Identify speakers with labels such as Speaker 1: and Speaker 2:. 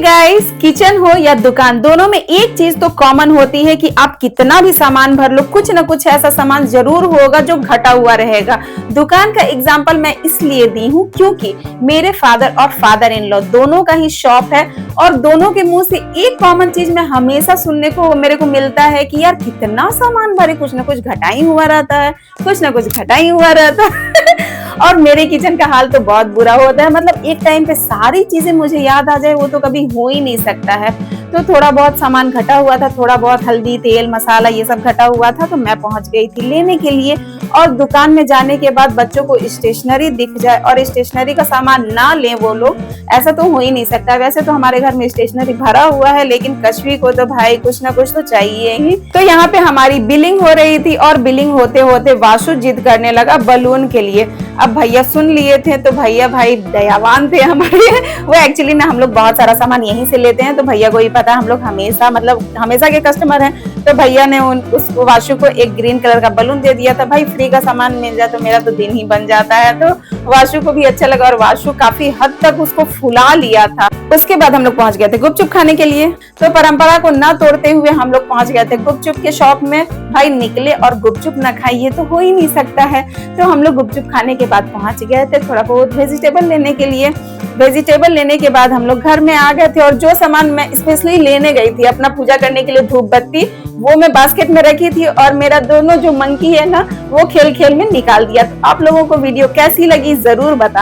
Speaker 1: Guys, kitchen हो या दुकान, दोनों में एक चीज तो कॉमन होती है कि आप कितना भी सामान भर लो, कुछ ना कुछ ऐसा सामान जरूर होगा जो घटा हुआ रहेगा। दुकान का एग्जांपल मैं इसलिए दी हूँ क्योंकि मेरे फादर और फादर इन लॉ दोनों का ही शॉप है और दोनों के मुंह से एक कॉमन चीज मैं हमेशा सुनने को मेरे को मिलता है कि यार कितना सामान भरे, कुछ ना कुछ घटा ही हुआ रहता है, कुछ ना कुछ घटा ही हुआ रहता है। और मेरे किचन का हाल तो बहुत बुरा होता है, मतलब एक टाइम पे सारी चीजें मुझे याद आ जाए वो तो कभी हो ही नहीं सकता है। तो थोड़ा बहुत सामान घटा हुआ था, थोड़ा बहुत हल्दी तेल मसाला ये सब घटा हुआ था, तो मैं पहुंच गई थी लेने के लिए। और दुकान में जाने के बाद बच्चों को स्टेशनरी दिख जाए और स्टेशनरी का सामान ना ले वो लोग, ऐसा तो हो ही नहीं सकता। वैसे तो हमारे घर में स्टेशनरी भरा हुआ है, लेकिन कश्मी को तो भाई कुछ ना कुछ तो चाहिए ही। तो यहाँ पे हमारी बिलिंग हो रही थी और बिलिंग होते होते वासु जिद करने लगा बलून के लिए। अब भैया सुन लिए थे, तो भैया भाई दयावान थे हमारे। वो एक्चुअली ना हम लोग बहुत सारा सामान यहीं से लेते हैं, तो भैया को ही पता हम लोग हमेशा मतलब हमेशा के कस्टमर हैं। तो भैया ने उस वाशु को एक ग्रीन कलर का बलून दे दिया था। भाई फ्री का सामान मिल जाए तो मेरा तो दिन ही बन जाता है। तो वाशु को भी अच्छा लगा और वाशु काफी हद तक उसको फुला लिया था। उसके बाद हम लोग पहुंच गए थे गुपचुप खाने के लिए। तो परंपरा को न तोड़ते हुए हम लोग पहुंच गए थे गुपचुप के शॉप में। भाई निकले और गुपचुप न खाइए तो हो ही नहीं सकता है। तो हम लोग गुपचुप खाने के बाद पहुंच गए थे थोड़ा बहुत वेजिटेबल लेने के लिए। वेजिटेबल लेने के बाद हम लोग घर में आ गए थे और जो सामान मैं स्पेशली लेने गई थी अपना पूजा करने के लिए, धूप बत्ती, वो मैं बास्केट में रखी थी और मेरा दोनों जो मंकी है ना वो खेल खेल में निकाल दिया। तो आप लोगों को वीडियो कैसी लगी जरूर बताना।